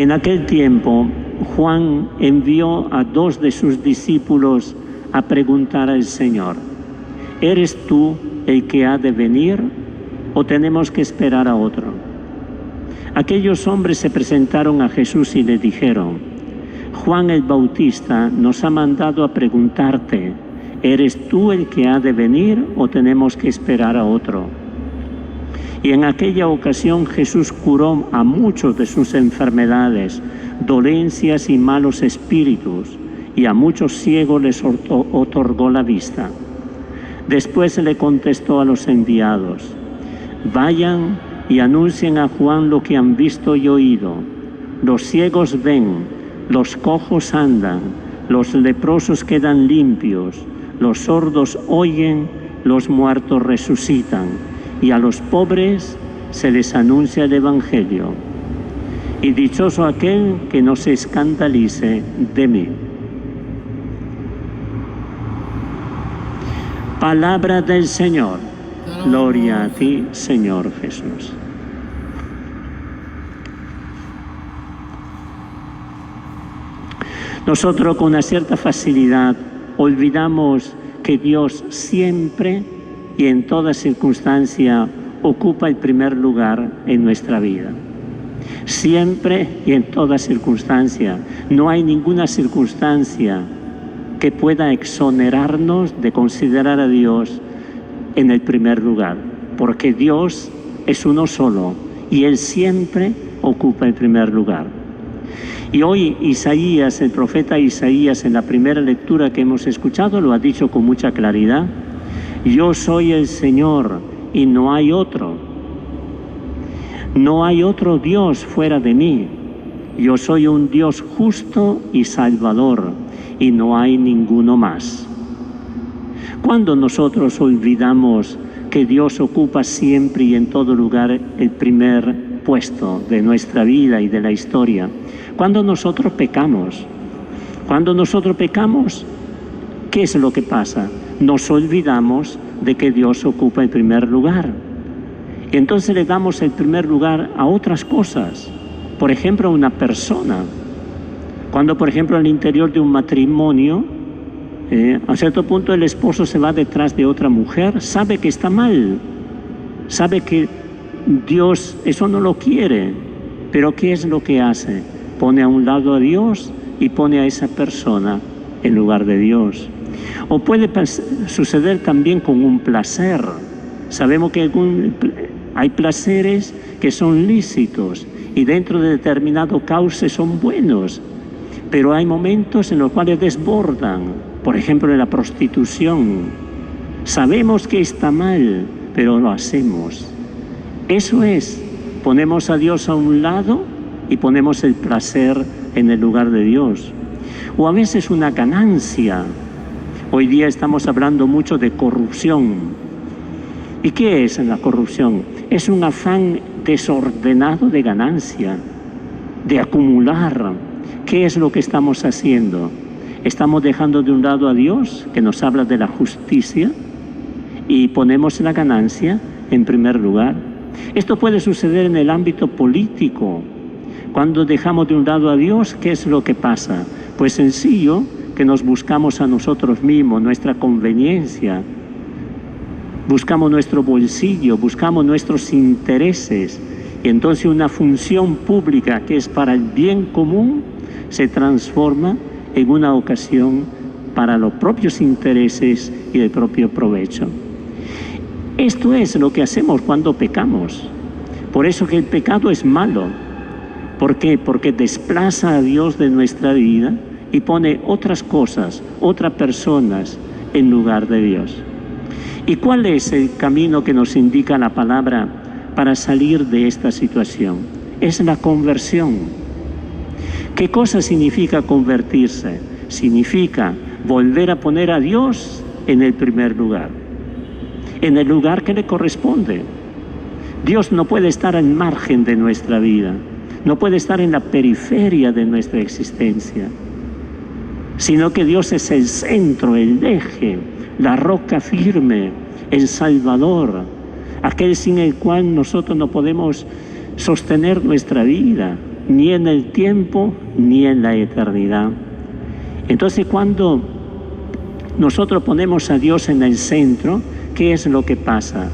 En aquel tiempo, Juan envió a 2 de sus discípulos a preguntar al Señor: ¿eres tú el que ha de venir o tenemos que esperar a otro? Aquellos hombres se presentaron a Jesús y le dijeron: Juan el Bautista nos ha mandado a preguntarte: ¿eres tú el que ha de venir o tenemos que esperar a otro? Y en aquella ocasión Jesús curó a muchos de sus enfermedades, dolencias y malos espíritus, y a muchos ciegos les otorgó la vista. Después le contestó a los enviados: vayan y anuncien a Juan lo que han visto y oído. Los ciegos ven, los cojos andan, los leprosos quedan limpios, los sordos oyen, los muertos resucitan, y a los pobres se les anuncia el Evangelio. Y dichoso aquel que no se escandalice de mí. Palabra del Señor. Gloria a ti, Señor Jesús. Nosotros con una cierta facilidad olvidamos que Dios siempre y en toda circunstancia ocupa el primer lugar en nuestra vida. Siempre y en toda circunstancia. No hay ninguna circunstancia que pueda exonerarnos de considerar a Dios en el primer lugar, porque Dios es uno solo y Él siempre ocupa el primer lugar. Y hoy Isaías, el profeta Isaías, en la primera lectura que hemos escuchado, lo ha dicho con mucha claridad: yo soy el Señor y no hay otro. No hay otro Dios fuera de mí. Yo soy un Dios justo y salvador y no hay ninguno más. Cuando nosotros olvidamos que Dios ocupa siempre y en todo lugar el primer puesto de nuestra vida y de la historia, cuando nosotros pecamos, ¿qué es lo que pasa? Nos olvidamos de que Dios ocupa el primer lugar. Y entonces le damos el primer lugar a otras cosas. Por ejemplo, a una persona. Cuando, por ejemplo, al interior de un matrimonio, a cierto punto el esposo se va detrás de otra mujer, sabe que está mal, sabe que Dios eso no lo quiere, pero ¿qué es lo que hace? Pone a un lado a Dios y pone a esa persona en lugar de Dios. O puede suceder también con un placer. Sabemos que hay placeres que son lícitos y dentro de determinado cauce son buenos, pero hay momentos en los cuales desbordan. Por ejemplo, en la prostitución. Sabemos que está mal, pero lo hacemos. Eso es, ponemos a Dios a un lado y ponemos el placer en el lugar de Dios. O a veces una ganancia. Hoy día estamos hablando mucho de corrupción. ¿Y qué es la corrupción? Es un afán desordenado de ganancia, de acumular. ¿Qué es lo que estamos haciendo? Estamos dejando de un lado a Dios, que nos habla de la justicia, y ponemos la ganancia en primer lugar. Esto puede suceder en el ámbito político. Cuando dejamos de un lado a Dios, ¿qué es lo que pasa? Pues sencillo, que nos buscamos a nosotros mismos, nuestra conveniencia, buscamos nuestro bolsillo, buscamos nuestros intereses, y entonces una función pública que es para el bien común se transforma en una ocasión para los propios intereses y el propio provecho. Esto es lo que hacemos cuando pecamos. Por eso que el pecado es malo. ¿Por qué? Porque desplaza a Dios de nuestra vida y pone otras cosas, otras personas en lugar de Dios. ¿Y cuál es el camino que nos indica la palabra para salir de esta situación? Es la conversión. ¿Qué cosa significa convertirse? Significa volver a poner a Dios en el primer lugar, en el lugar que le corresponde. Dios no puede estar al margen de nuestra vida, no puede estar en la periferia de nuestra existencia, sino que Dios es el centro, el eje, la roca firme, el Salvador, aquel sin el cual nosotros no podemos sostener nuestra vida. ni en el tiempo, ni en la eternidad. Entonces, cuando nosotros ponemos a Dios en el centro, ¿qué es lo que pasa?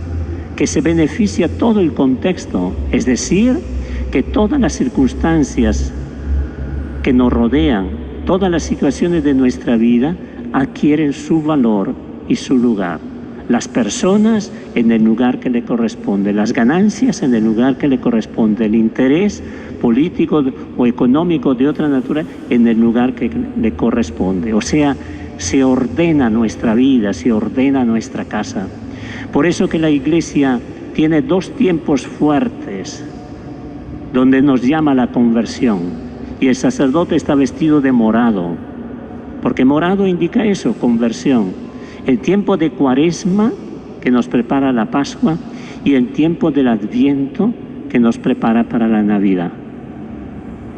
Que se beneficia todo el contexto, es decir, que todas las circunstancias que nos rodean, todas las situaciones de nuestra vida adquieren su valor y su lugar. Las personas en el lugar que le corresponde, las ganancias en el lugar que le corresponde, el interés político o económico de otra naturaleza en el lugar que le corresponde. O sea, se ordena nuestra vida, se ordena nuestra casa. Por eso que la Iglesia tiene dos tiempos fuertes donde nos llama la conversión. Y el sacerdote está vestido de morado, porque morado indica eso, conversión. El tiempo de Cuaresma, que nos prepara la Pascua, y el tiempo del Adviento, que nos prepara para la Navidad.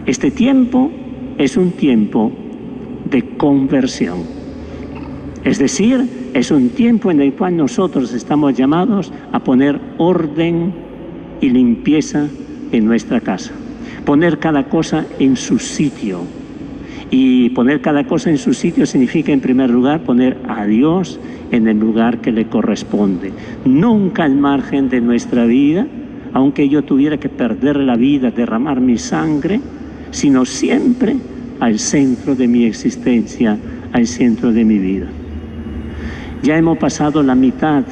Este tiempo es un tiempo de conversión. Es decir, es un tiempo en el cual nosotros estamos llamados a poner orden y limpieza en nuestra casa. Poner cada cosa en su sitio. Y poner cada cosa en su sitio significa, en primer lugar, poner a Dios en el lugar que le corresponde. Nunca al margen de nuestra vida, aunque yo tuviera que perder la vida, derramar mi sangre, sino siempre al centro de mi existencia, al centro de mi vida. Ya hemos pasado la mitad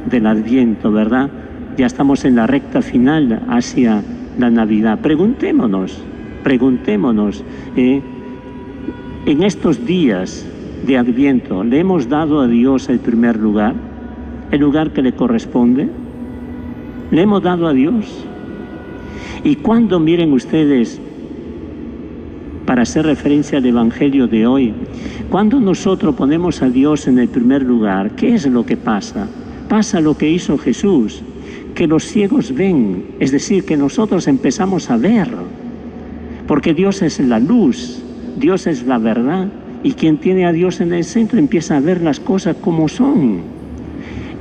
del Adviento, ¿verdad? Ya estamos en la recta final hacia la Navidad. Preguntémonos, en estos días de Adviento, ¿le hemos dado a Dios el primer lugar? ¿El lugar que le corresponde? ¿Le hemos dado a Dios? Y cuando, miren ustedes, para hacer referencia al Evangelio de hoy, cuando nosotros ponemos a Dios en el primer lugar, ¿qué es lo que pasa? Pasa lo que hizo Jesús, que los ciegos ven, es decir, que nosotros empezamos a ver, porque Dios es la luz, Dios es la verdad, y quien tiene a Dios en el centro empieza a ver las cosas como son,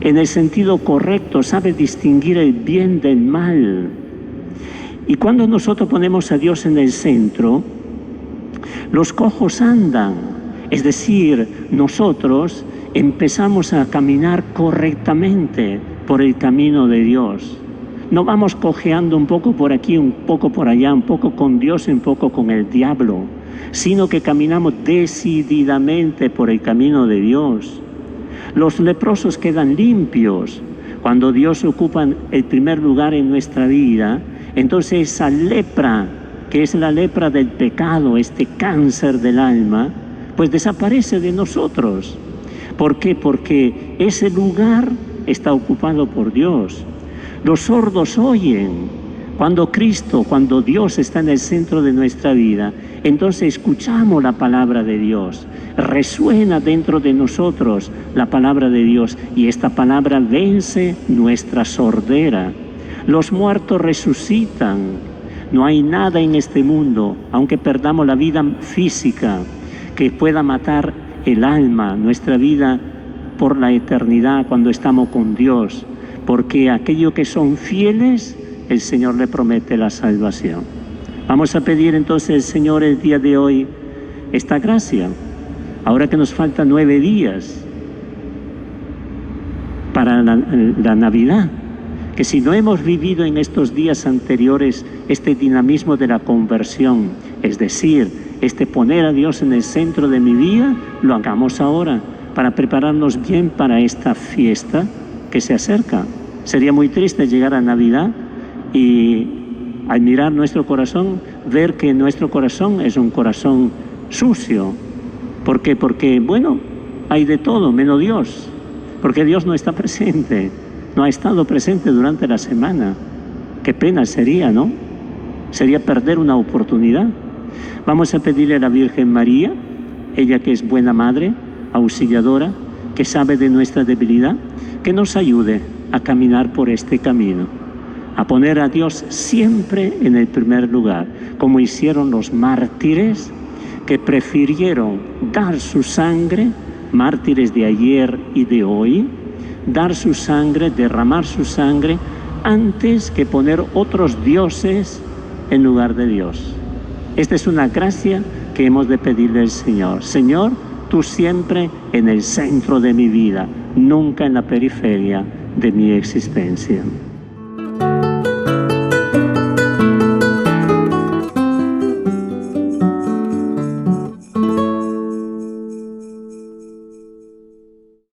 en el sentido correcto, sabe distinguir el bien del mal. Y cuando nosotros ponemos a Dios en el centro, los cojos andan, es decir, nosotros empezamos a caminar correctamente por el camino de Dios. No vamos cojeando un poco por aquí, un poco por allá, un poco con Dios y un poco con el diablo, sino que caminamos decididamente por el camino de Dios. Los leprosos quedan limpios. Cuando Dios ocupa el primer lugar en nuestra vida, entonces esa lepra, que es la lepra del pecado, este cáncer del alma, pues desaparece de nosotros. ¿Por qué? Porque ese lugar está ocupado por Dios. Los sordos oyen. Cuando Dios está en el centro de nuestra vida, entonces escuchamos la palabra de Dios. Resuena dentro de nosotros la palabra de Dios y esta palabra vence nuestra sordera. Los muertos resucitan. No hay nada en este mundo, aunque perdamos la vida física, que pueda matar el alma, nuestra vida por la eternidad cuando estamos con Dios, porque aquellos que son fieles, el Señor le promete la salvación. Vamos a pedir entonces al Señor el día de hoy esta gracia, ahora que nos faltan 9 días para la Navidad, que si no hemos vivido en estos días anteriores este dinamismo de la conversión, es decir, este poner a Dios en el centro de mi vida, lo hagamos ahora para prepararnos bien para esta fiesta que se acerca. Sería muy triste llegar a Navidad y al mirar nuestro corazón, ver que nuestro corazón es un corazón sucio. ¿Por qué? Porque, bueno, hay de todo menos Dios, porque Dios no está presente, no ha estado presente durante la semana. Qué pena sería, ¿no? Sería perder una oportunidad. Vamos a pedirle a la Virgen María, ella que es buena madre, auxiliadora, que sabe de nuestra debilidad, que nos ayude a caminar por este camino, a poner a Dios siempre en el primer lugar, como hicieron los mártires que prefirieron dar su sangre, mártires de ayer y de hoy, dar su sangre, derramar su sangre, antes que poner otros dioses en lugar de Dios. Esta es una gracia que hemos de pedirle al Señor. Señor, tú siempre en el centro de mi vida, nunca en la periferia de mi existencia.